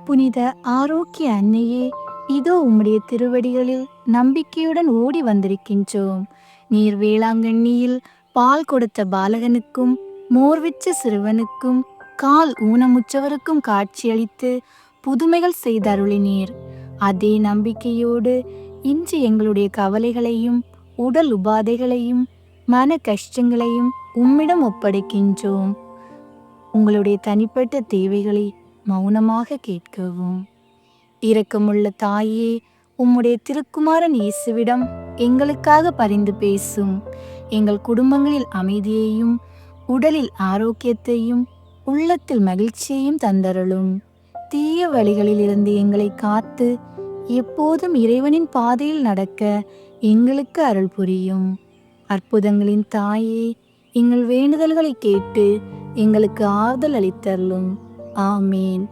புனித ஆரோக்கிய அன்னையே, இதோ உம்முடைய திருவடிகளில் நம்பிக்கையுடன் ஓடி வந்திருக்கின்றோம். நீர் வேளாங்கண்ணியில் பால் கொடுத்த பாலகனுக்கும் மோர்விச்ச சிறுவனுக்கும் கால் ஊனமுற்றவருக்கும் காட்சியளித்து புதுமைகள் செய்தருளினீர். அதே நம்பிக்கையோடு இன்று எங்களுடைய கவலைகளையும் உடல் உபாதைகளையும் மன கஷ்டங்களையும் உம்மிடம் ஒப்படைக்கின்றோம். உங்களுடைய தனிப்பட்ட தேவைகளை மௌனமாக கேட்கவும். இரக்கமுள்ள தாயே, உம்முடைய திருக்குமாரன் இயேசுவிடம் எங்களுக்காக பரிந்து பேசும். எங்கள் குடும்பங்களில் அமைதியையும் உடலில் ஆரோக்கியத்தையும் உள்ளத்தில் மகிழ்ச்சியையும் தந்தருளும். தீய வழிகளில் இருந்து எங்களை காத்து எப்போதும் இறைவனின் பாதையில் நடக்க எங்களுக்கு அருள் புரியும். அற்புதங்களின் தாயே, எங்கள் வேண்டுதல்களை கேட்டு எங்களுக்கு ஆறுதல் அளித்தருளும். ஆமீன்.